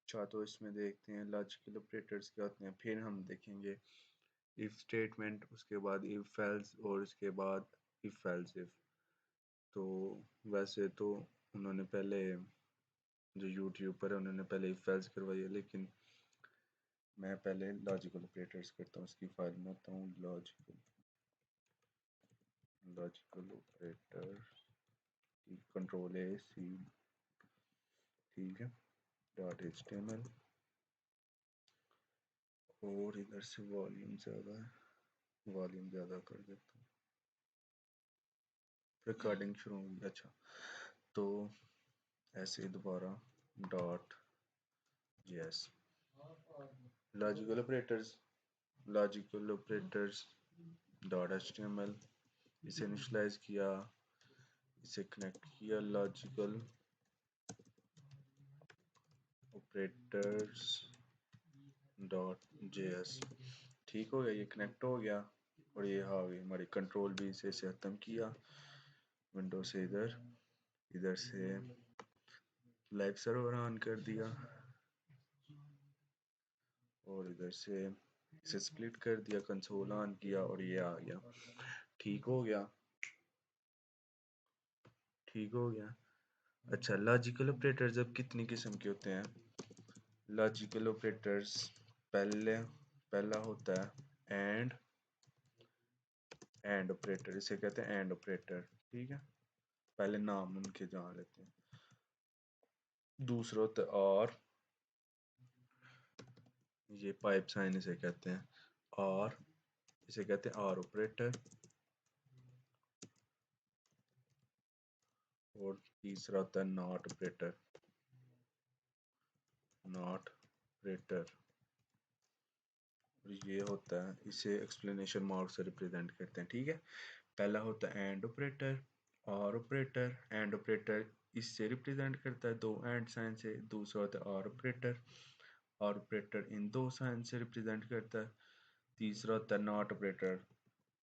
अच्छा, तो इसमें देखते हैं लॉजिकल ऑपरेटर्स क्या होते हैं, फिर हम देखेंगे इफ स्टेटमेंट, उसके बाद इफ एल्स और उसके बाद इफ एल्स इफ। तो वैसे तो उन्होंने पहले जो यूट्यूब पर है उन्होंने पहले इफ एल्स करवाई है, लेकिन मैं पहले लॉजिकल ऑपरेटर्स करता हूँ। उसकी फाइल में आता हूँ लॉजिकल ऑपरेटर कंट्रोल ए सी, ठीक है, .html, और इधर से वॉल्यूम ज़्यादा है, वॉल्यूम ज़्यादा कर देता हूँ। रिकॉर्डिंग शुरू होगी। अच्छा, तो ऐसे दोबारा .js लॉजिकल ऑपरेटर्स .html, इसे इनिशियलाइज किया, इसे कनेक्ट किया लॉजिकल ऑपरेटर्स .js, ठीक हो गया, ये कनेक्ट हो गया। और ये आ गई हमारी कंट्रोल भी, इसे ख़त्म किया विंडो से, इधर से लाइव सर्वर ऑन कर दिया, और इधर से इसे स्प्लिट कर दिया, कंसोल ऑन किया, और ये आ गया। ठीक हो गया, ठीक हो गया। अच्छा, लॉजिकल ऑपरेटर्स अब कितनी किस्म के होते हैं? लॉजिकल ऑपरेटर्स पहला होता है एंड ऑपरेटर, इसे कहते हैं एंड ऑपरेटर, ठीक है, पहले नाम उनके जान लेते हैं। दूसरा होता है और, ये पाइप साइन इसे कहते हैं, और इसे कहते हैं और ऑपरेटर। और तीसरा होता है नॉट ऑपरेटर, नॉट ऑपरेटर, ये होता है, इसे एक्सप्लेनेशन मार्क से रिप्रेजेंट करते हैं, ठीक है। पहला होता है एंड ऑपरेटर, और ऑपरेटर, एंड ऑपरेटर इससे रिप्रेजेंट करता है दो एंड साइन से। दूसरा होता है और ऑपरेटर इन दो साइन से रिप्रेजेंट करता है। तीसरा होता है नॉट ऑपरेटर,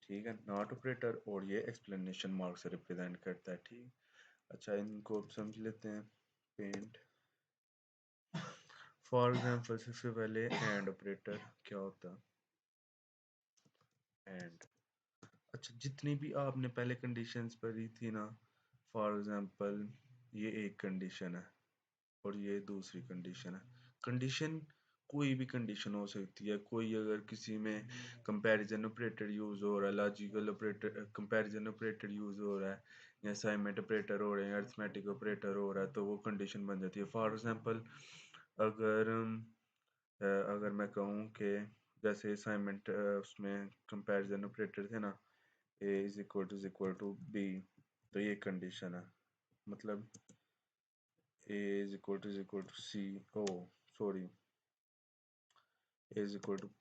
ठीक है, नॉट ऑपरेटर, और ये एक्सप्लेनेशन मार्क से रिप्रेजेंट करता है, ठीक। अच्छा, इनको समझ लेते हैं। पेंट फॉर एग्जांपल, सबसे पहले एंड ऑपरेटर क्या होता है, एंड। अच्छा, जितनी भी आपने पहले कंडीशंस पढ़ी थी ना, फॉर एग्जांपल ये एक कंडीशन है और ये दूसरी कंडीशन है। कंडीशन कोई भी कंडीशन हो सकती है, कोई अगर किसी में कंपैरिजन ऑपरेटर यूज हो रहा है, logical operator comparison operator use हो रहा है, या असाइनमेंट ऑपरेटर हो रहे हैं, अरिथमेटिक ऑपरेटर हो रहा है, तो वो कंडीशन बन जाती है। फॉर एग्जांपल अगर अगर मैं कहूँ कि जैसे असाइनमेंट उसमें कंपैरिजन ऑपरेटर थे ना, a b, तो ये कंडीशन है, मतलब a c, ओ सॉरी,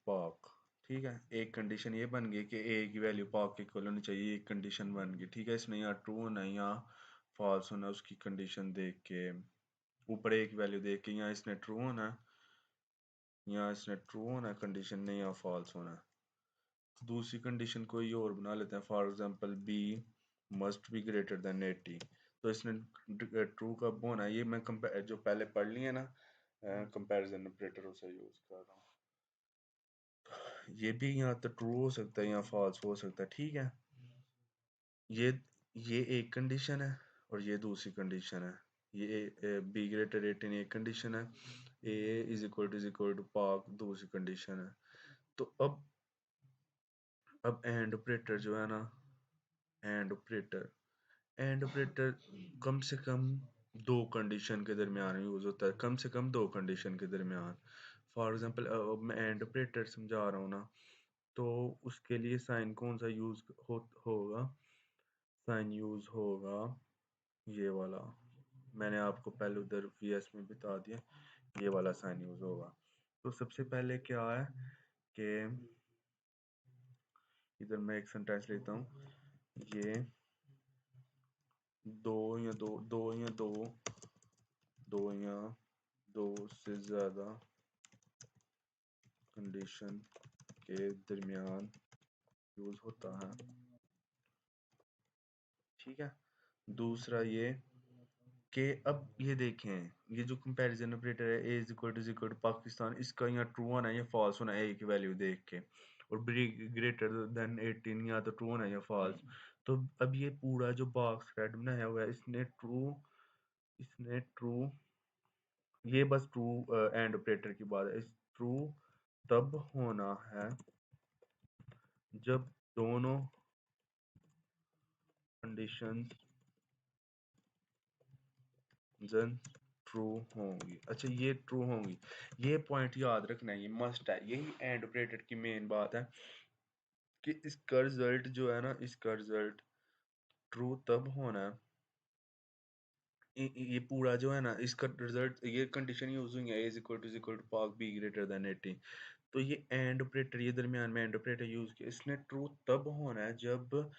पाक, ठीक है। एक कंडीशन ये बन गई कि a की वैल्यू पाक के इक्वल होनी चाहिए, एक कंडीशन बन गई, ठीक है। इसमें यहाँ ट्रू होना है, यहाँ फॉल्स होना है, उसकी कंडीशन देख के, ऊपर एक वैल्यू देख के, यहाँ इसने ट्रू होना है, यहाँ इसने ट्रू होना है कंडीशन ने, यहाँ फॉल्स होना है। तो दूसरी कंडीशन कोई और बना लेते हैं, for example b must be greater than 80, तो इसने ट्रू कब होना है, ये मैं जो पहले पढ़ लिए ना कंपैरिजन ऑपरेटर उसे यूज कर रहा हूँ। ये भी यहाँ तो ट्रू हो सकता है, यहाँ फॉल्स हो सकता है, ठीक है। ये ये एक कंडीशन है और ये दूसरी कंडीशन है। ये बी ग्रेटर 18 एक कंडीशन है, ए इज इक्वल टू पाक दूसरी कंडीशन है। तो अब एंड ऑपरेटर जो है ना, एंड ऑपरेटर कम से कम दो कंडीशन के दरमियान यूज होता है, कम से कम दो कंडीशन के दरमियान। फॉर एग्जांपल अब मैं एंड ऑपरेटर समझा रहा हूँ ना, तो उसके लिए साइन कौन सा यूज होगा, साइन यूज होगा ये वाला, मैंने आपको पहले उधर वीएस में बता दिया, ये वाला साइन यूज होगा। तो सबसे पहले क्या है कि इधर मैं एक सेंटेंस लेता हूँ, ये दो या दो दो या दो दो या दो से ज्यादा कंडीशन के दरमियान यूज होता है, ठीक है। दूसरा ये कि अब ये देखें, ये जो कंपैरिजन ऑपरेटर है A is equal to Pakistan, इसका यहाँ ट्रू होना है या फॉल्स होना है ए की वैल्यू देख के, और ग्रेटर देन 18 या तो ट्रू होना है या फॉल्स। तो अब ये पूरा जो बॉक्स रेड बनाया हुआ है इसने ट्रू, ये बस ट्रू एंड ऑपरेटर की बात है। इस ट्रू तब होना है जब दोनों कंडीशंस ट्रू होंगी। अच्छा, ये ट्रू होंगी, ये पॉइंट याद रखना है, ये मस्ट है। यही एंड ऑपरेटर की मेन बात है कि इसका रिजल्ट जो है ना, इसका रिजल्ट ट्रू तब होना है, ये पूरा जो है ना, इसका रिजल्ट, ये कंडीशन यूज हुई है ए इज इक्वल टू पाक बी ग्रेटर देन 18। तो ये एंड ऑपरेटर, ये दरमियान में एंड ऑपरेटर यूज किया, इसने ट्रू तब होना है जब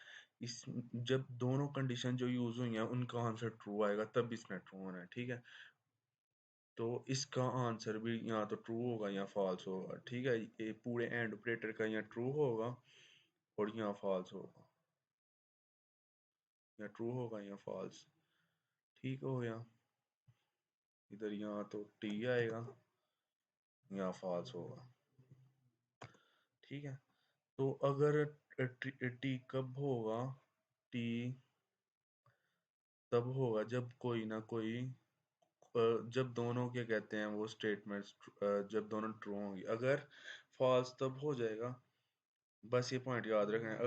इस जब दोनों कंडीशन जो यूज हुई हैं उनका आंसर ट्रू आएगा, तब इसने ट्रू होना है। ठीक है, तो इसका आंसर भी या तो ट्रू होगा या फॉल्स होगा। ठीक है, ये पूरे एंड ऑपरेटर का या ट्रू होगा और या फॉल्स होगा, या ट्रू होगा या फॉल्स। ठीक हो गया, इधर या तो टी आएगा या फॉल्स होगा। ठीक है, तो अगर टी कब होगा, टी तब होगा जब कोई ना कोई जब दोनों क्या कहते हैं वो स्टेटमेंट्स, जब दोनों ट्रू होंगी। अगर फॉल्स तब हो जाएगा, बस ये पॉइंट याद रखना है,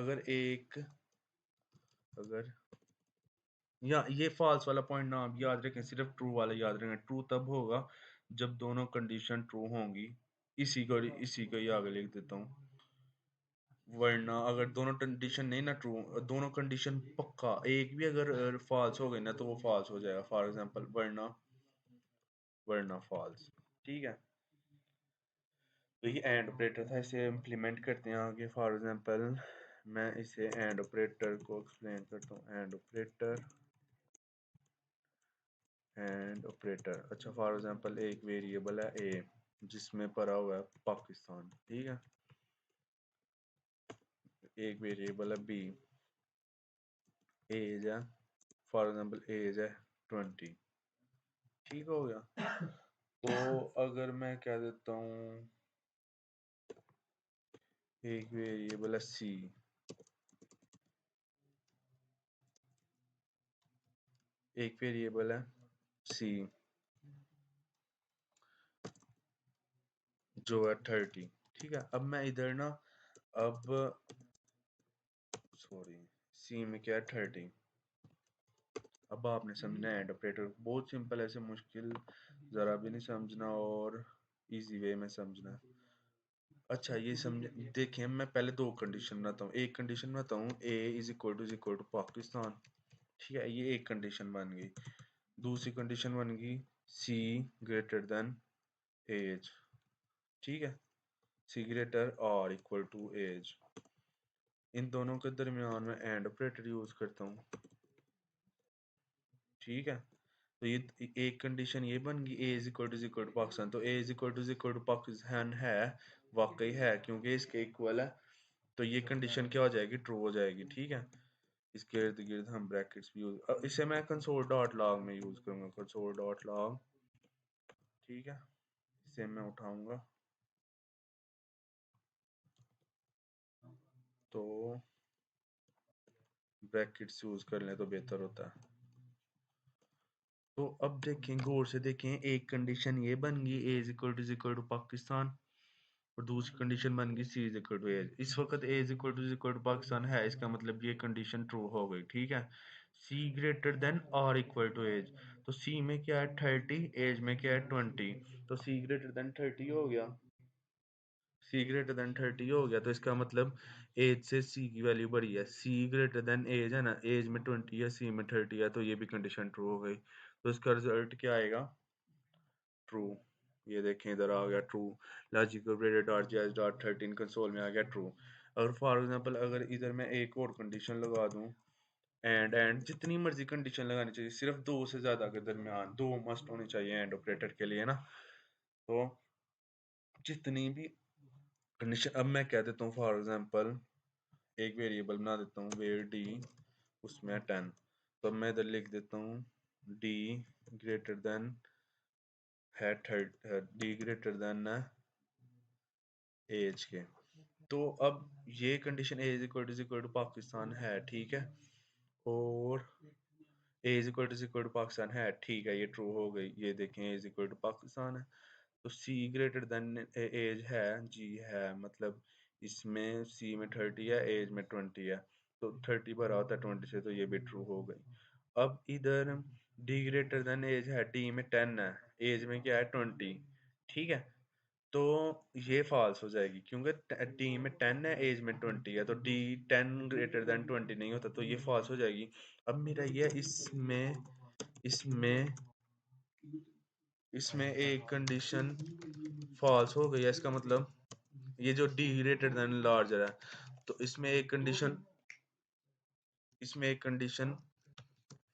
अगर या ये फॉल्स वाला पॉइंट ना आप याद रखें, सिर्फ ट्रू वाला याद रखें। ट्रू तब होगा जब दोनों कंडीशन ट्रू होंगी, इसी को ही आगे लिख देता हूँ। वरना अगर दोनों कंडीशन नहीं ना ट्रू, दोनों कंडीशन पक्का, एक भी अगर फॉल्स हो गई ना तो वो फॉल्स हो जाएगा। फॉर एग्जांपल वरना फॉल्स। ठीक है, तो ये एंड ऑपरेटर था, इसे इम्प्लीमेंट करते हैं आगे। फॉर एग्जांपल मैं इसे एंड ऑपरेटर को एक्सप्लेन करता हूँ। एंड ऑपरेटर, अच्छा फॉर एग्जांपल एक वेरिएबल है ए जिसमें पड़ा हुआ है पाकिस्तान। ठीक है, एक वेरिएबल है बी, एज है, फॉर एग्जांपल एज है 20। ठीक हो गया, तो अगर मैं कह देता हूँ एक वेरिएबल है सी, एक वेरिएबल है सी जो है 30। ठीक है, अब मैं इधर ना, अब सॉरी, सी में क्या है 30। अब आपने समझना है एंड ऑपरेटर बहुत सिंपल है, ऐसे मुश्किल ज़रा भी नहीं समझना और इजी वे में समझना है। अच्छा, ये समझ देखें, मैं पहले दो कंडीशन बनाता हूँ। एक कंडीशन बनाता हूँ ए इज इक्वल टू पाकिस्तान। ठीक है, ये एक कंडीशन बन गई। दूसरी कंडीशन बन गई सी ग्रेटर देन एज। ठीक है, सी ग्रेटर और इक्वल टू एज, इन दोनों के दरमियान में एंड ऑपरेटर यूज करता हूँ। ठीक है, तो ये एक कंडीशन ये बन गई ए इज इक्वल टू पाकिस्तान। तो ए इज इक्वल टू पाकिस्तान है, वाकई है क्योंकि इसके इक्वल है, तो ये कंडीशन क्या हो जाएगी, ट्रू हो जाएगी। ठीक है, इसके इर्द गिर्द हम ब्रैकेट्स भी यूज, इसे मैं कंसोल डॉट लॉग में यूज करूंगा, कंसोल डॉट लॉग। ठीक है, इसे मैं उठाऊंगा तो ब्रैकेट्स यूज कर लें तो बेहतर होता है। तो अब देखें, गौर से देखें, एक कंडीशन ये बन गई ए इज इक्वल टू पाकिस्तान, और दूसरी कंडीशन बन गई सी इज इक्वल टू एज। इस वक्त ए इज इक्वल टू पाकिस्तान है, इसका मतलब ये कंडीशन ट्रू हो गई। ठीक है, सी ग्रेटर देन और इक्वल टू एज, तो सी में क्या है 30, एज में क्या है 20, तो सी ग्रेटर देन 30 हो गया। सी ग्रेटर देन 30 हो गया, तो इसका मतलब एज से सी की वैल्यू बड़ी है। सी ग्रेटर देन एज है ना, एज में 20 है, सी में 30 है, तो ये भी कंडीशन ट्रू हो गई। तो इसका रिजल्ट क्या आएगा, ट्रू। ये देखें, इधर आ गया true. Logical operator dot JS dot 13 console में आ गया ट्रू। अगर फॉर एग्जांपल अगर इधर मैं एक और कंडीशन लगा दूं, एंड जितनी मर्जी कंडीशन लगानी चाहिए, सिर्फ दो से ज्यादा के दरमियान दो मस्ट होनी चाहिए एंड ऑपरेटर के लिए ना। तो जितनी भी कंडीशन, अब मैं कह देता हूँ फॉर एग्जांपल एक वेरिएबल बना देता हूँ वेर डी, उसमें 10, तो मैं इधर लिख देता हूँ डी ग्रेटर देन है डी ग्रेटर देन एज के। तो अब ये condition is equal to Pakistan है, ठीक है, और इज इक्वल टू पाकिस्तान है, ठीक है, ये ट्रू हो गई। ये देखें इज इक्वल टू पाकिस्तान है। तो सी ग्रेटर देन एज है, जी है, मतलब इसमें सी में 30 है, एज में 20 है, तो 30 भरा होता है 20 से, तो ये भी ट्रू हो गई। अब इधर डी ग्रेटर देन एज है, डी में 10 है, एज में क्या है 20, ठीक है, तो ये फॉल्स हो जाएगी क्योंकि डी में 10 है, एज में 20 है, तो डी 10 ग्रेटर देन 20 नहीं होता, तो ये फॉल्स हो जाएगी। अब मेरा ये इसमें इसमें एक कंडीशन फॉल्स हो गई है, इसका मतलब ये जो डी ग्रेटर देन लार्जर है, तो इसमें एक कंडीशन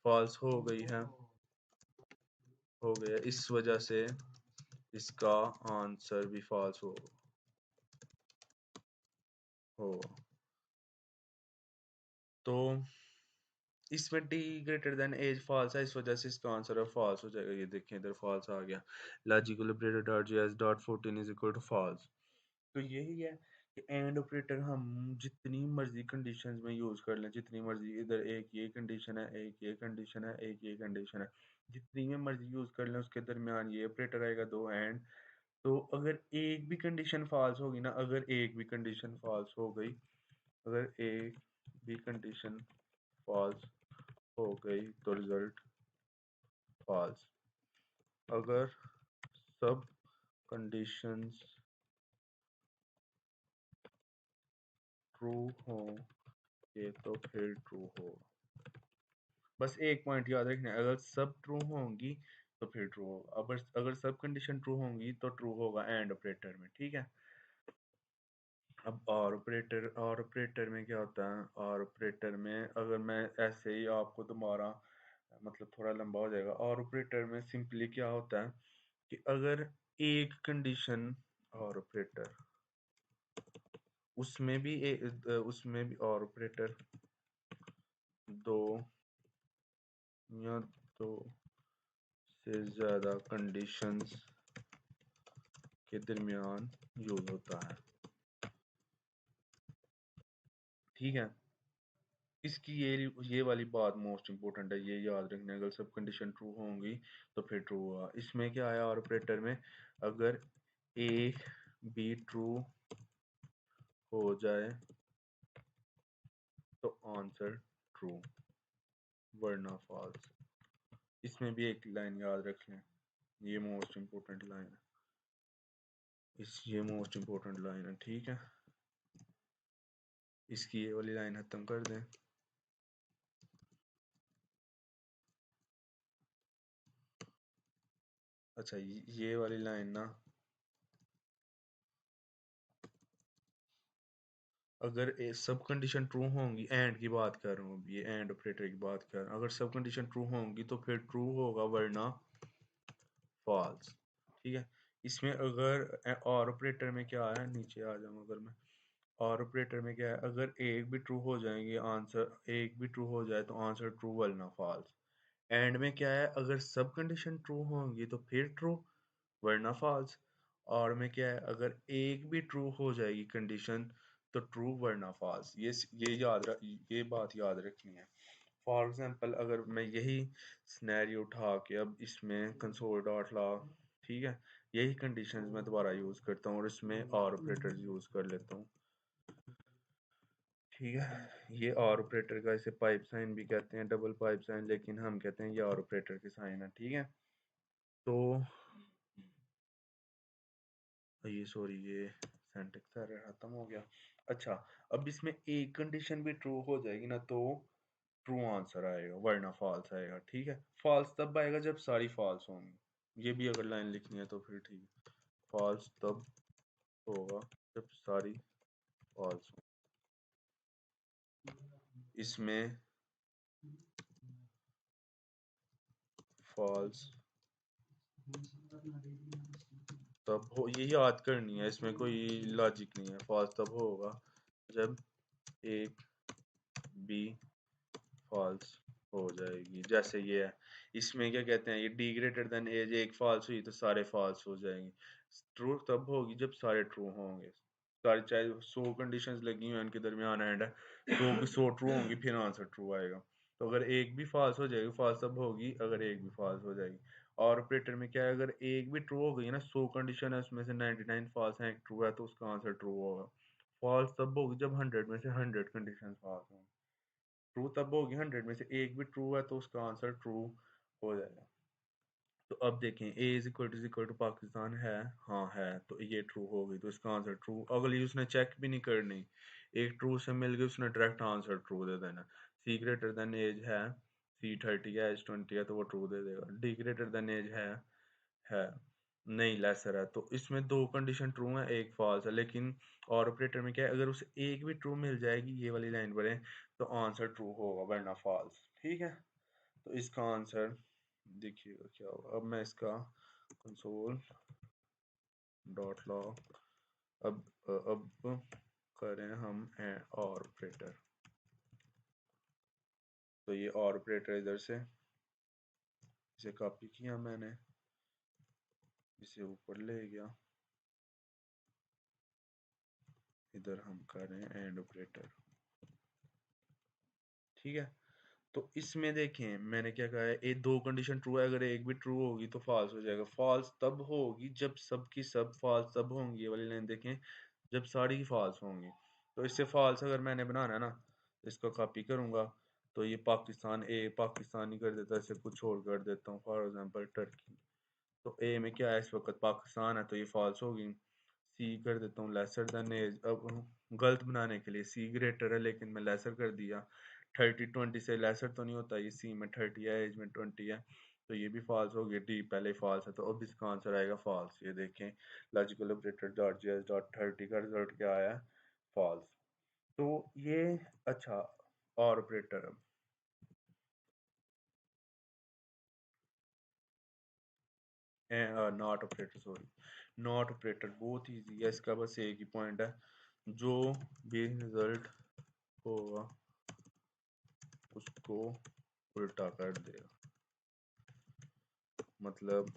फॉल्स हो गई है, हो गया, इस वजह से इसका आंसर भी फॉल्स हो। तो इसमें D greater than age false है, इस वजह से इसका आंसर है फॉल्स हो जाएगा। ये देखें इधर फॉल्स आ गया। Logical operator dot JS dot 14 is equal to false. तो यही है कि एंड ऑपरेटर हम जितनी मर्जी कंडीशंस में यूज कर लें, जितनी मर्जी, इधर एक ये कंडीशन है, एक ये कंडीशन है, एक ये कंडीशन है, जितनी में मर्जी यूज कर लें, उसके दरमियान ये ऑपरेटर आएगा दो एंड। तो अगर एक भी कंडीशन फॉल्स होगी ना, अगर एक भी कंडीशन फॉल्स हो गई, अगर एक भी कंडीशन फॉल्स हो गई तो रिजल्ट फॉल्स। अगर सब कंडीशंस ट्रू हो ये तो फिर ट्रू हो। बस एक पॉइंट याद रखना है, अगर सब ट्रू होंगी तो फिर ट्रू होगा, अगर सब कंडीशन ट्रू होंगी तो ट्रू होगा एंड ऑपरेटर में, ठीक है। अब और ऑपरेटर में क्या होता है, और ऑपरेटर में अगर मैं ऐसे ही आपको दोबारा, मतलब थोड़ा लंबा हो जाएगा, और ऑपरेटर में सिंपली क्या होता है कि अगर एक कंडीशन और ऑपरेटर, उसमें भी और ऑपरेटर दो या दो से ज्यादा कंडीशंस के दरमियान यूज होता है, ठीक है। इसकी ये वाली बात मोस्ट इंपॉर्टेंट है, ये याद रखना, अगर सब कंडीशन ट्रू होंगी तो फिर ट्रू हुआ। इसमें क्या आया ऑपरेटर में, अगर ए बी ट्रू हो जाए तो आंसर ट्रू, वरना फॉल्स। इसमें भी एक लाइन याद रख लें, ये मोस्ट इंपॉर्टेंट लाइन है, ये मोस्ट इंपॉर्टेंट लाइन है, ठीक है। इसकी ये वाली लाइन खत्म कर दें। अच्छा, ये वाली लाइन ना, अगर सब कंडीशन ट्रू होंगी, एंड की बात कर रहा हूँ, ये एंड ऑपरेटर की बात कर रहा हूँ, अगर सब कंडीशन ट्रू होंगी तो फिर ट्रू होगा, वरना फॉल्स, ठीक है। इसमें अगर और ऑपरेटर में क्या है, नीचे आ जाऊँ अगर मैं, और ऑपरेटर में क्या है, अगर एक भी ट्रू हो जाएंगे, आंसर एक भी ट्रू हो जाए तो आंसर ट्रू वरना फॉल्स। एंड में क्या है, अगर सब कंडीशन ट्रू होंगी तो फिर ट्रू वरना फॉल्स। और में क्या है, अगर एक भी ट्रू हो जाएगी कंडीशन तो ट्रू वरना फॉल्स। ये बात याद रखनी है। फॉर एग्जांपल अगर मैं यही सिनेरियो उठा के अब इसमें कंसोल डॉट लॉग, ठीक है, यही कंडीशंस मैं दोबारा यूज करता हूँ और इसमें और ऑपरेटर्स यूज कर लेता हूँ, ठीक है। ये और ऑपरेटर का इसे पाइप साइन भी कहते हैं, डबल पाइप साइन, लेकिन हम कहते हैं ये और ऑपरेटर के साइन है, ठीक है। तो ये सॉरी, ये सिंटैक्स एरर खत्म हो गया। अच्छा, अब इसमें एक कंडीशन भी ट्रू हो जाएगी ना तो ट्रू आंसर आएगा, वरना फॉल्स आएगा, ठीक है। फॉल्स तब आएगा जब सारी फॉल्स होंगी, ये भी अगर लाइन लिखनी है तो फिर ठीक है। फॉल्स तब होगा जब सारी फॉल्स हो। इसमें फॉल्स तब हो, ये याद करनी है, इसमें कोई लॉजिक नहीं है। फॉल्स तब होगा जब एक भी फॉल्स हो जाएगी। जैसे ये है, इसमें क्या कहते हैं, ये डी ग्रेटर देन एज एक फॉल्स हुई तो सारे फॉल्स हो जाएंगे। ट्रू तब होगी जब सारे ट्रू होंगे। सारे चाहे 100 कंडीशंस लगी हुई हैं उनके दरमियान एंड है, 100 ट्रू होंगी फिर आंसर ट्रू आएगा। तो अगर एक भी फॉल्स हो जाएगी, फॉल्स तब होगी अगर एक भी फॉल्स हो जाएगी। और ऑपरेटर में क्या है, अगर एक भी ट्रू हो गई ना, 100 कंडीशन है उसमें से 99 फॉल्स हैं, एक ट्रू है, तो उसका आंसर ट्रू होगा। फॉल्स तब होगी जब 100 में से 100 कंडीशन फॉल्स होंगी। ट्रू तब होगी 100 में से एक भी ट्रू है तो उसका आंसर ट्रू हो जाएगा। तो अब देखें, ए इज इक्वल टू पाकिस्तान है, हाँ है, तो ये ट्रू हो गई तो इसका आंसर ट्रू। अगली उसने चेक भी नहीं करनी, एक ट्रू से मिल गई उसने डायरेक्ट आंसर ट्रू दे देना। सी ग्रेटर देन एज है, सी 30 है, एज 20 है, तो वो ट्रू दे देगा। डी ग्रेटर देन एज है नहीं, लेसर है, तो इसमें दो कंडीशन ट्रू है एक फॉल्स है। लेकिन और ऑपरेटर में क्या है, अगर उसे एक भी ट्रू मिल जाएगी, ये वाली लाइन पर तो आंसर ट्रू होगा वरना फॉल्स। ठीक है, तो इसका आंसर देखिएगा क्या होगा। अब मैं इसका कंसोल डॉट लॉग, अब करें हम और ऑपरेटर। तो ये और ऑपरेटर इधर से इसे कॉपी किया मैंने, इसे ऊपर ले गया, इधर हम करें एंड ऑपरेटर। ठीक है, तो इसमें देखें मैंने क्या कहा है, एक दो कंडीशन ट्रू है, अगर एक भी ट्रू होगी तो फॉल्स हो जाएगा। फॉल्स तब होगी जब सब की सब फॉल्स तब होंगी, ये वाली लाइन देखें, जब सारी फॉल्स होंगी। तो इससे फॉल्स अगर मैंने बनाना है ना, इसको कॉपी करूंगा, तो ये पाकिस्तान ए पाकिस्तानी कर देता है, इसे कुछ और कर देता हूँ, फॉर एग्जांपल टर्की। तो ए में क्या है, इस वक्त पाकिस्तान है, तो ये फॉल्स होगी। सी कर देता हूँ लेसर देन एज, अब गलत बनाने के लिए सी ग्रेटर है लेकिन मैं लेसर कर दिया। 30 20 से लेसर तो नहीं होता, ये सी में 30 है, एज में 20 है, तो ये भी फॉल्स हो गया। डी पहले फॉल्स है, तो अब इसका आंसर आएगा फॉल्स। ये देखें, logical operator dot G S dot 30 का रिजल्ट क्या आया, फॉल्स। तो ये अच्छा, और operator not operator, sorry, not operator बहुत ईजी है इसका, बस एक ही पॉइंट है, जो भी रिजल्ट होगा उसको उल्टा कर देगा। मतलब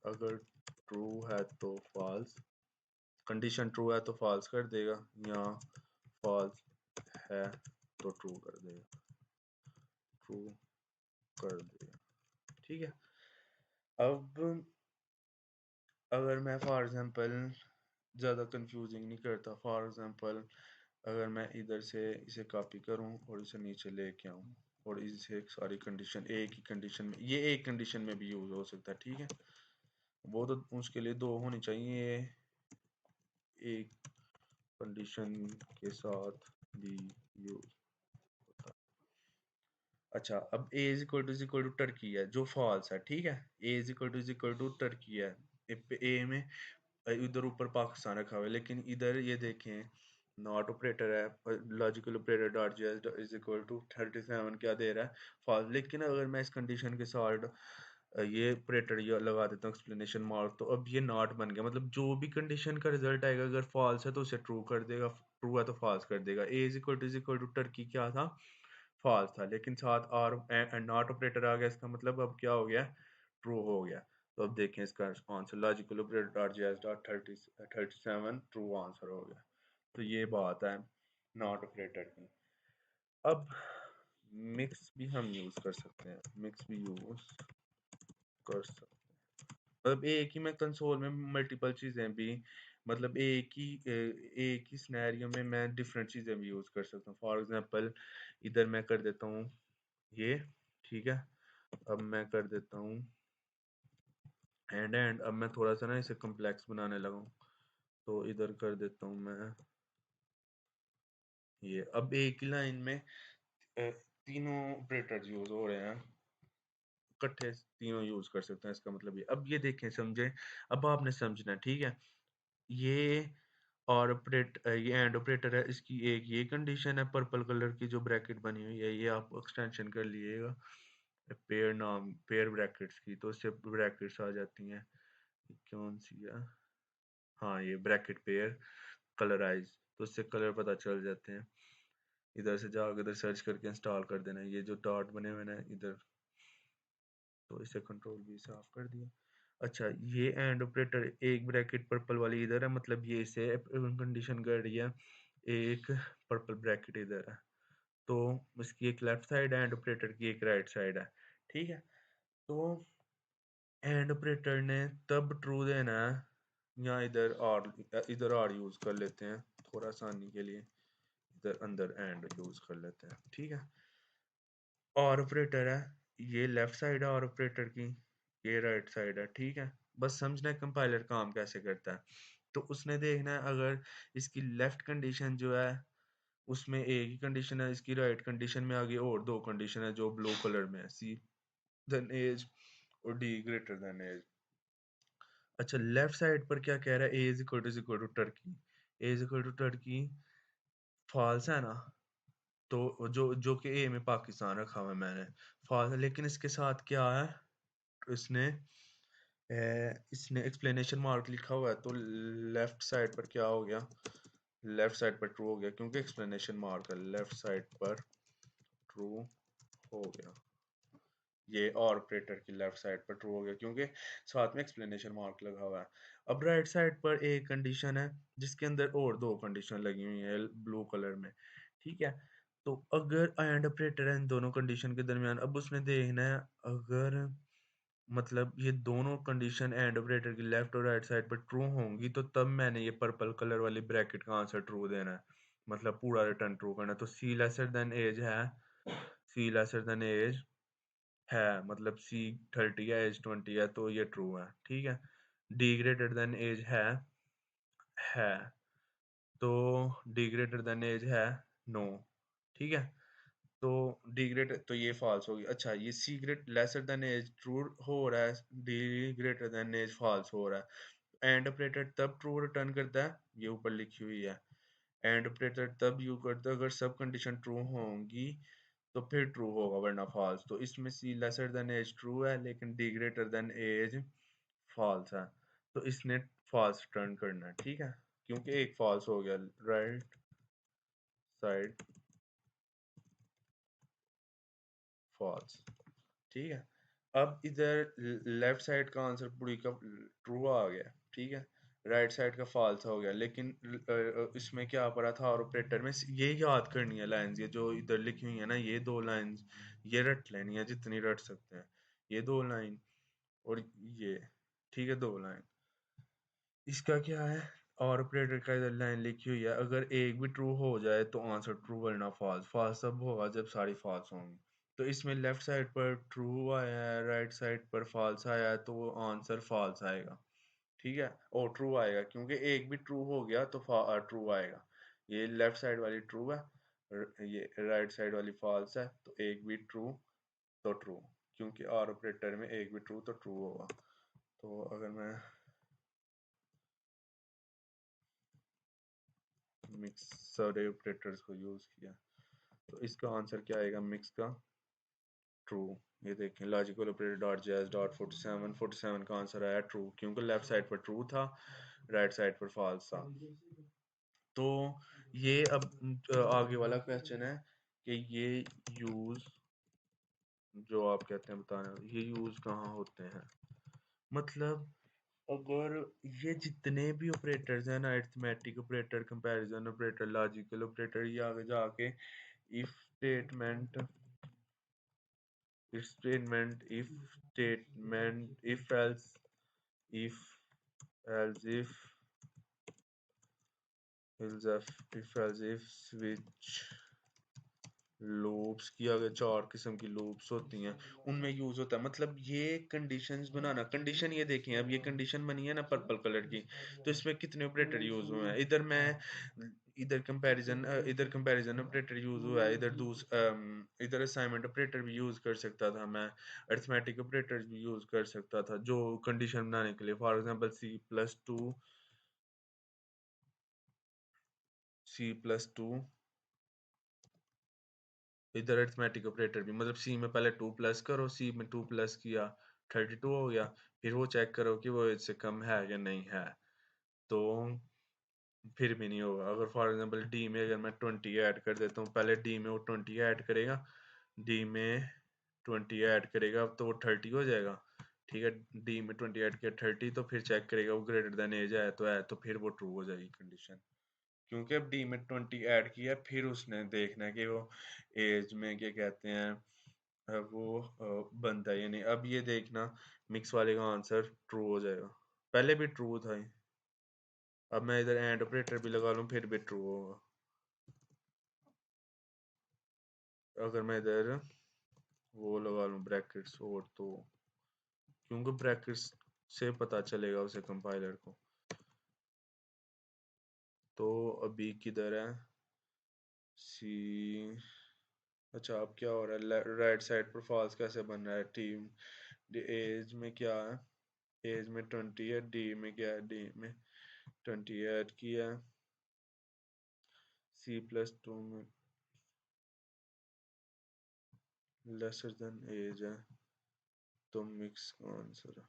अगर ट्रू है तो फॉल्स, कंडीशन ट्रू है तो फॉल्स कर देगा, या फॉल्स है तो ट्रू कर देगा, ट्रू कर देगा। ठीक है, अब अगर मैं फॉर एग्जांपल ज़्यादा कंफ्यूजिंग नहीं करता, फॉर एग्जांपल अगर मैं इधर से इसे कॉपी करूं और इसे नीचे लेके आऊं, और इसे एक सारी कंडीशन एक ही कंडीशन में, ये एक कंडीशन में भी यूज़ हो सकता है। ठीक है, वो तो उसके लिए दो होनी चाहिए, एक कंडीशन के साथ भी यूज़ होता है। अच्छा, अब a is equal to Turkey है जो फॉल्स है। ठीक है, a is equal to Turkey है, ए में इधर ऊपर पाकिस्तान रखा हुआ है, लेकिन इधर ये देखें नॉट ऑपरेटर है, logical operator dot G S is equal to 37 क्या दे रहा है, फॉल्स। लेकिन अगर मैं इस कंडीशन के साथ ये ऑपरेटर ये लगा देता हूँ एक्सप्लेनेशन मार्क, तो अब ये नॉट बन गया, मतलब जो भी कंडीशन का रिजल्ट आएगा अगर फॉल्स है तो उसे ट्रू कर देगा, ट्रू है तो फॉल्स कर देगा। ए इज इक्वल टू टर्की क्या था, फॉल्स था, लेकिन साथ और नॉट ऑपरेटर आ गया, इसका मतलब अब क्या हो गया, ट्रू हो गया। तो अब देखें इसका answer, logical operator dot G S dot 37 true answer हो गया। तो ये बात है नॉट ऑपरेटर की। अब मिक्स भी हम यूज कर सकते हैं, मिक्स भी यूज कर सकते हैं, मतलब एक ही मैं कंसोल में मल्टीपल चीजें भी, मतलब एक ही सिनेरियो में मैं डिफरेंट चीजें भी यूज कर सकता हूँ। फॉर एग्जांपल इधर मैं कर देता हूँ ये, ठीक है, अब मैं कर देता हूँ एंड अब मैं थोड़ा सा ना इसे कम्प्लेक्स बनाने लगा हूँ, तो इधर कर देता हूँ मैं ये। अब एक ही लाइन में तीनों ऑपरेटर यूज हो रहे हैं, इकट्ठे तीनों यूज कर सकते हैं, इसका मतलब ये। अब ये देखें, समझे, अब आपने समझना है। ठीक है, ये और ये एंड ऑपरेटर है, इसकी एक ये कंडीशन है, पर्पल कलर की जो ब्रैकेट बनी हुई है, ये आप एक्सटेंशन कर लीजिएगा पेयर नाम, पेयर ब्रैकेट्स की, तो इससे ब्रैकेट्स आ जाती हैं। कौन सी है, हाँ ये ब्रैकेट पेयर कलराइज, तो इससे कलर पता चल जाते हैं। इधर से जाकर इधर सर्च करके इंस्टॉल कर देना। ये जो डॉट बने हुए ना इधर, तो इसे कंट्रोल भी साफ कर दिया। अच्छा, ये एंड ऑपरेटर एक ब्रैकेट पर्पल वाली इधर है, मतलब ये इसे कंडीशन कर रही है, एक पर्पल ब्रैकेट इधर है, तो इसकी एक लेफ्ट साइड है एंड ऑपरेटर की एक राइट साइड है। ठीक है, तो एंड ऑपरेटर ने तब ट्रू देना है, या इधर और यूज कर लेते हैं थोड़ा आसानी के लिए, इधर अंदर एंड यूज कर लेते हैं। ठीक है, और ऑपरेटर है, ये लेफ्ट साइड है और ऑपरेटर की ये राइट साइड है। ठीक है, बस समझना है कंपाइलर काम कैसे करता है। तो उसने देखना है अगर इसकी लेफ्ट कंडीशन जो है उसमें एक ही कंडीशन है, इसकी राइट कंडीशन में आगे और दो कंडीशन है जो ब्लू कलर में है, सी देन एज और डी ग्रेटर देन एज। अच्छा, लेफ्ट साइड पर क्या कह रहा है, A is equal to turkey, A is equal to turkey false है ना, तो जो कि ए में पाकिस्तान रखा हुआ है मैंने, फॉल्स है। लेकिन इसके साथ क्या है, इसने इसने एक्सप्लेनेशन मार्क लिखा हुआ है, तो लेफ्ट साइड पर क्या हो गया, लेफ्ट साइड पर ट्रू हो गया क्योंकि एक्सप्लेनेशन मार्क है, लेफ्ट साइड पर ट्रू हो गया। ये और ऑपरेटर की लेफ्ट साइड पर ट्रू हो गया क्योंकि साथ में एक्सप्लेनेशन मार्क लगा हुआ है। अब राइट साइड पर एक कंडीशन है जिसके अंदर और दो कंडीशन लगी हुई है ब्लू कलर में। ठीक है, तो अगर एंड ऑपरेटर है इन दोनों कंडीशन के दरमियान, अब उसने देखना है अगर मतलब ये दोनों कंडीशन एंड ऑपरेटर की लेफ्ट और राइट साइड पर ट्रू होंगी तो तब मैंने ये पर्पल कलर वाली ब्रैकेट का आंसर ट्रू देना है, मतलब पूरा रिटर्न ट्रू करना है। तो सी लेसर देन एज है, सी लेसर देन एज है, मतलब सी 30 है एज 20 है, तो ये ट्रू है। ठीक है, डी ग्रेटर देन एज है, तो डी ग्रेटर देन एज है नो। ठीक है, तो डी ग्रेटर तो ये फॉल्स होगी। अच्छा, ये C great lesser than age true हो रहा है, D greater than age false हो रहा है। एंड ऑपरेटर तब ट्रू रिटर्न करता है, ये ऊपर लिखी हुई है, एंड ऑपरेटर तब यूज करता है अगर सब कंडीशन ट्रू होंगी तो फिर ट्रू होगा वरना फॉल्स। तो इसमें C lesser than age true है लेकिन D greater than age false है, तो इसने फॉल्स रिटर्न करना है। ठीक है, क्योंकि एक फॉल्स हो गया, राइट साइड फॉल्स। ठीक है, अब इधर लेफ्ट साइड का आंसर पूरी का ट्रू आ गया। ठीक है, राइट साइड का फॉल्स हो गया, लेकिन इसमें क्या पड़ा था और ऑपरेटर में, ये याद करनी है लाइंस, ये जो इधर लिखी हुई है ना ये दो लाइंस, ये रट लेनी है जितनी रट सकते हैं, ये दो लाइन और ये। ठीक है, दो लाइन, इसका क्या है, और ऑपरेटर का इधर लाइन लिखी हुई है, अगर एक भी ट्रू हो जाए तो आंसर ट्रू वरना फॉल्स, फॉल्स तब होगा जब सारी फॉल्स होंगी। तो इसमें लेफ्ट साइड पर ट्रू आया है, राइट साइड पर फॉल्स आया है, तो आंसर फॉल्स आएगा। ठीक है, और ट्रू आएगा क्योंकि एक भी ट्रू हो गया तो ट्रू आएगा। ये लेफ्ट साइड वाली ट्रू है, ये राइट साइड वाली फॉल्स है, तो एक भी ट्रू तो ट्रू, क्योंकि और ऑपरेटर में एक भी ट्रू तो ट्रू होगा। तो अगर मैं मिक्स सारे ऑपरेटर्स को यूज किया तो इसका आंसर क्या आएगा, मिक्स का ट्रू। ये देखें, logical operator dot JS dot 47 का आंसर आया ट्रू क्योंकि लेफ्ट साइड पर ट्रू था, राइट साइड पर फॉल्स था। तो ये अब आगे वाला क्वेश्चन है कि ये यूज जो आप कहते हैं बताना, ये यूज कहाँ होते हैं, मतलब अगर ये जितने भी ऑपरेटर्स हैं ना, arithmetic operator, comparison operator, logical operator, ये आगे जाके if statement, if else, if if else if switch loops की, अगर चार किस्म की लूप्स होती हैं उनमें यूज होता है, मतलब ये कंडीशंस बनाना। कंडीशन ये देखें, अब ये कंडीशन बनी है ना पर्पल कलर की, तो इसमें कितने ऑपरेटर यूज हुए हैं, इधर कंपैरिजन ऑपरेटर यूज हुआ है, इधर असाइनमेंट ऑपरेटर भी यूज कर सकता था मैं, अरिथमेटिक ऑपरेटर भी यूज कर सकता था जो कंडीशन बनाने के लिए, for example C plus two, इधर अरिथमेटिक ऑपरेटर भी, मतलब सी में पहले 2 प्लस करो, सी में 2 प्लस किया 32 हो गया, फिर वो चेक करो कि वो इससे कम है या नहीं है। तो फिर भी नहीं होगा। अगर फॉर एग्जांपल डी में अगर मैं 20 ऐड कर देता हूँ, पहले डी में वो 20 ऐड करेगा, डी में 20 ऐड करेगा तो वो 30 हो जाएगा। ठीक है, डी में 20 ऐड किया 30, तो फिर चेक करेगा वो ग्रेटर देन एज है तो फिर वो ट्रू हो जाएगी कंडीशन। क्योंकि अब डी में 20 ऐड किया, फिर उसने देखना है कि वो एज में क्या कहते हैं, वो बनता है या नहीं। अब ये देखना मिक्स वाले का आंसर ट्रू हो जाएगा, पहले भी ट्रू था ये। अब मैं इधर एंड ऑपरेटर भी लगा लूँ फिर भी ट्रू होगा। अगर मैं इधर वो लगा लूँ ब्रैकेट्स और, तो क्योंकि ब्रैकेट्स से पता चलेगा उसे कंपाइलर को। तो अभी किधर है सी। अच्छा अब क्या हो रहा है, राइट साइड पर फॉल्स कैसे बन रहा है, टीम एज में क्या है, एज में 20 है, डी में क्या है, डी में 20 ऐड किया है, C+2 में लेसर देन एज है, तो मिक्स का आंसर है।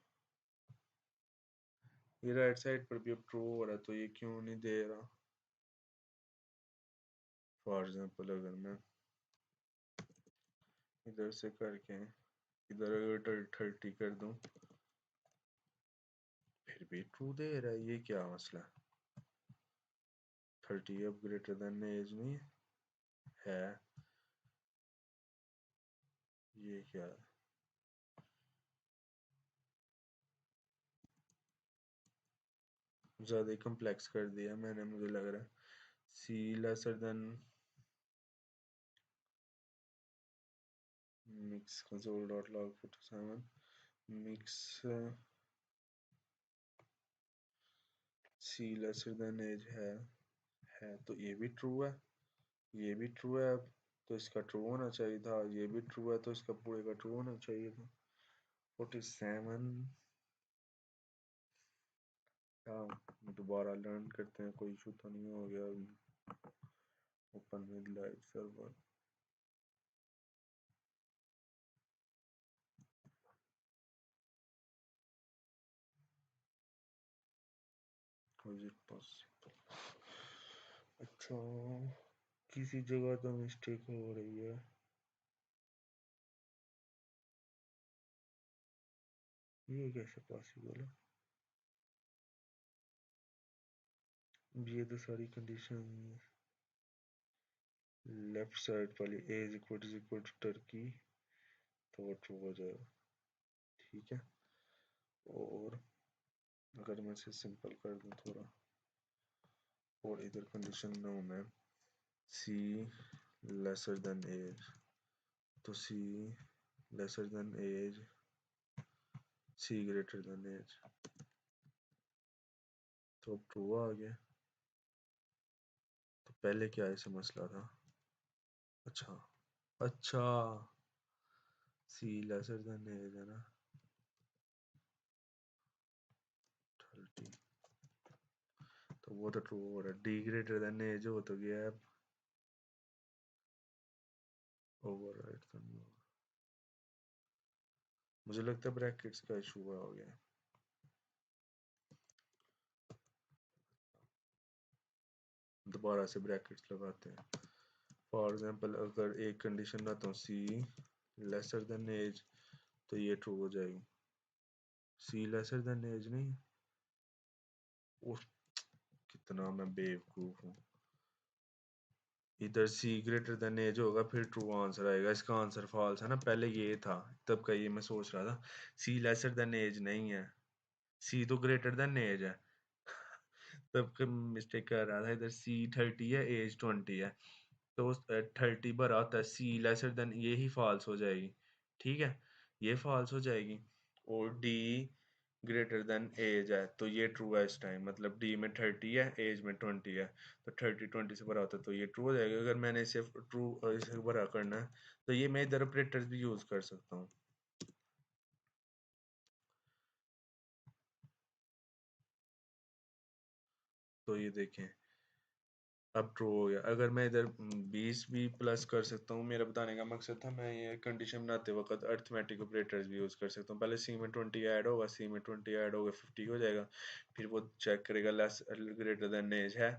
ये राइट साइड पर भी अब ट्रू हो रहा है, तो ये क्यों नहीं दे रहा। फॉर एग्जांपल अगर मैं इधर से करके इधर अगर 30 कर दूं, फिर भी ट्रू दे रहा है, ये क्या मसला है। 30 अब ग्रेटर देन एज नहीं है, ये क्या है। ज़्यादा ही कम्प्लेक्स कर दिया मैंने, मुझे लग रहा है। C lesser than mix console dot log 47 mix C lesser than age है तो ये भी ट्रू है, ये भी ट्रू है। अब तो इसका ट्रू होना चाहिए था, ये भी ट्रू है तो इसका पूरे का ट्रू होना चाहिए था। 47 क्या, दोबारा लर्न करते हैं, कोई इशू तो नहीं हो गया अभी। Open with live server, is it possible. अच्छा, किसी जगह तो मिस्टेक हो रही है, ये कैसे पॉसिबल है। ये तो सारी कंडीशन लेफ्ट साइड वाली एज इक्वल टू टर्की, तो वो ट्रू हो जाएगा। ठीक है, और अगर मैं इसे सिंपल कर दूं थोड़ा, और इधर कंडीशन नो में सी लेसर देन एज, तो सी लेसर देन एज, सी ग्रेटर देन एज, तो अब ट्रू आ गया। तो पहले क्या ऐसे मसला था। अच्छा, अच्छा, सी लेसर देन एज है ना, 30, तो वो तो ट्रू हो रहा है। डी ग्रेटर देन एज हो तो गया है, ओवरराइट तो नहीं होगा। मुझे लगता है ब्रैकेट्स का इशू हो गया है। दोबारा से ब्रैकेट्स लगाते हैं। फॉर एग्जांपल अगर एक कंडीशन लाता हूँ सी लेसर देन एज, तो ये ट्रू हो जाएगी। सी लेसर देन एज नहीं, उस कितना मैं बेवकूफ हूँ। इधर सी ग्रेटर देन एज होगा फिर ट्रू आंसर आएगा, इसका आंसर फॉल्स है ना, पहले ये था तब का ये मैं सोच रहा था। सी लेसर देन एज नहीं है, सी तो ग्रेटर देन एज है। तब का मिस्टेक कर रहा था, इधर सी 30 है एज 20 है, तो 30 भरा होता है, सी लेसर देन ये ही फॉल्स हो जाएगी। ठीक है, ये फॉल्स हो जाएगी। और डी ग्रेटर देन एज है तो ये ट्रू है इस टाइम, मतलब डी में 30 है एज में 20 है, तो 30 20 से भरा होता है तो ये ट्रू हो जाएगा। अगर मैंने इसे ट्रू इसे भरा करना है तो ये मैं इधर ऑपरेटर्स भी यूज कर सकता हूँ। तो ये देखें, अब ट्रू हो गया। अगर मैं इधर 20 भी प्लस कर सकता हूँ, मेरा बताने का मकसद था मैं ये कंडीशन बनाते वक्त अर्थमेटिक ऑपरेटर्स भी यूज़ कर सकता हूँ। पहले सी में 20 ऐड होगा, सी में 20 ऐड होगा 50 हो जाएगा। फिर वो चेक करेगा लेस ग्रेटर देन एज है,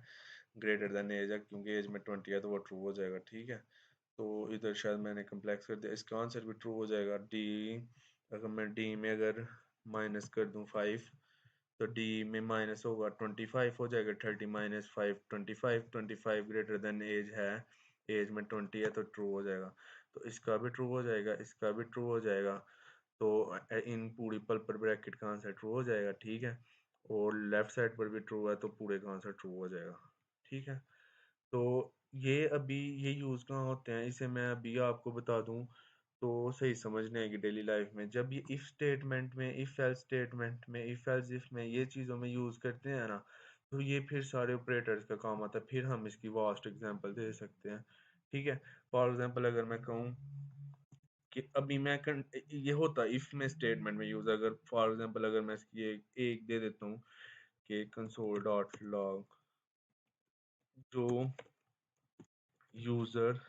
ग्रेटर देन एज है, क्योंकि एज में 20 है तो वो ट्रू हो जाएगा। ठीक है, तो इधर शायद मैंने कम्प्लेक्स कर दिया, इसका आंसर भी ट्रू हो जाएगा। डी, अगर मैं डी में अगर माइनस कर दूँ 5, तो डी में माइनस होगा 25 हो जाएगा। 30 माइनस 5 25, 25 ग्रेटर देन एज है, एज में 20 है तो ट्रू हो जाएगा। तो इसका भी ट्रू हो जाएगा, इसका भी ट्रू हो जाएगा। तो इन पूरी पल पर ब्रैकेट का आंसर ट्रू हो जाएगा। ठीक है, और लेफ्ट साइड पर भी ट्रू है तो पूरे का आंसर ट्रू हो जाएगा। ठीक है, तो ये अभी ये यूज़ कहाँ होते हैं, इसे मैं अभी आपको बता दूं तो सही समझने आएगी डेली लाइफ में। जब ये इफ स्टेटमेंट में, इफ एल्स स्टेटमेंट में, इफ एल्स इफ में ये चीज़ों में यूज़ करते हैं ना, तो ये फिर सारे ऑपरेटर्स का काम आता है। फिर हम इसकी वास्ट एग्जांपल दे सकते हैं। ठीक है, फॉर एग्जांपल अगर मैं कहूँ कि अभी ये होता है इफ में स्टेटमेंट में यूज़। अगर फॉर एग्जांपल अगर मैं इसकी एक दे देता हूँ कि कंसोल डॉट लॉग, जो यूज़र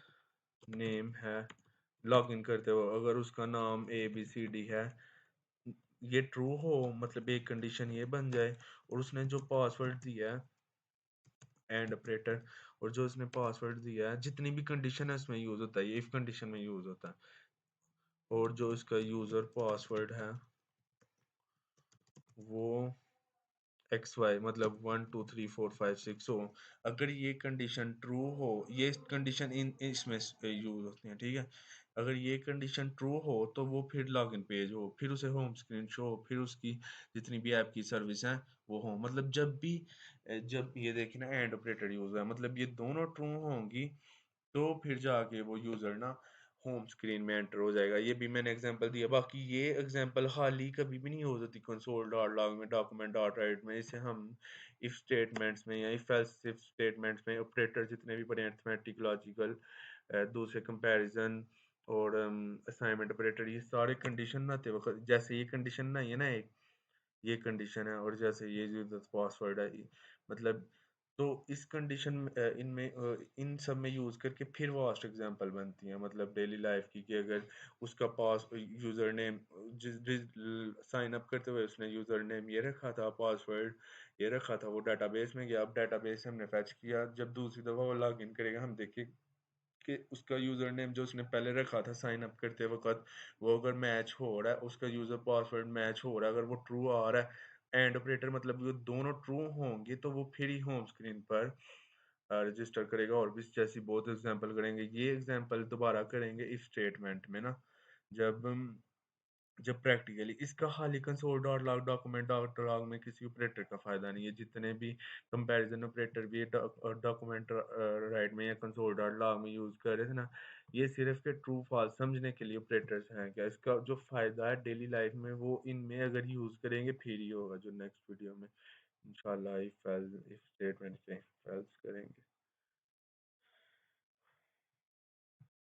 नेम है लॉग इन करते हो, अगर उसका नाम ABCD है, ये ट्रू हो मतलब एक कंडीशन ये बन जाए, और उसने जो पासवर्ड दिया है एंड ऑपरेटर, और जो उसने पासवर्ड दिया है, जितनी भी कंडीशन है उसमें यूज होता है, ये इफ कंडीशन में यूज होता है। और जो इसका यूजर पासवर्ड है वो XY मतलब 1 2 3 4 5 6 हो, अगर ये कंडीशन ट्रू हो, ये कंडीशन इन इसमें यूज होती है। ठीक है, अगर ये कंडीशन ट्रू हो तो वो फिर लॉगिन पेज हो, फिर उसे होम स्क्रीन शो हो, फिर उसकी जितनी भी ऐप की सर्विस हैं वो हो। मतलब जब भी जब ये देखिए ना एंड ऑपरेटर यूज है, मतलब ये दोनों ट्रू होंगी तो फिर जाके वो यूज़र ना होम स्क्रीन में एंटर हो जाएगा। ये भी मैंने एग्जांपल दिया, बाकी ये एग्जांपल हाल ही कभी भी नहीं यूज़ होती कंसोल डॉट लॉग में, डॉक्यूमेंट डॉट राइट में। इसे हम इफ स्टेटमेंट्स में या इफ एल्स इफ स्टेटमेंट्स में ऑपरेटर जितने भी बड़े अरिथमेटिक लॉजिकल दूसरे कंपैरिजन और असाइनमेंट ऑपरेटर, ये सारे कंडीशन ना आते वक्त, जैसे ये कंडीशन ना ये ना एक ये कंडीशन है, और जैसे ये जो पासवर्ड है मतलब, तो इस कंडीशन इनमें इन सब में यूज करके फिर वास्ट एग्जांपल बनती हैं मतलब डेली लाइफ की, कि अगर उसका पास यूजर नेम जिस साइन अप करते हुए उसने यूजर नेम ये रखा था, पासवर्ड ये रखा था, वो डाटाबेस में गया, अब डाटाबेस से हमने फैच किया, जब दूसरी दफा वो लॉग इन करेगा हम देखें कि उसका यूज़र नेम जो उसने पहले रखा था साइन अप करते वक्त, वो अगर मैच हो रहा है, उसका यूज़र पासवर्ड मैच हो रहा है, अगर वो ट्रू आ रहा है एंड ऑपरेटर मतलब वो दोनों ट्रू होंगे, तो वो फिर ही होम स्क्रीन पर रजिस्टर करेगा। और भी जैसी बहुत एग्जांपल करेंगे, ये एग्जांपल दोबारा करेंगे इफ स्टेटमेंट में ना, जब जब प्रैक्टिकली इसका हाल ही console dot log document dot log में किसी ऑपरेटर का फायदा नहीं है। जितने भी कंपैरिजन ऑपरेटर भी डॉक्यूमेंट राइट में या कंसोल डॉट लॉग में यूज कर रहे थे ना, ये सिर्फ के ट्रू फॉल्स समझने के लिए ऑपरेटर्स हैं। क्या इसका जो फायदा है डेली लाइफ में वो इनमें अगर यूज करेंगे फिर ही होगा, जो नेक्स्ट वीडियो में इंशाल्लाह इफ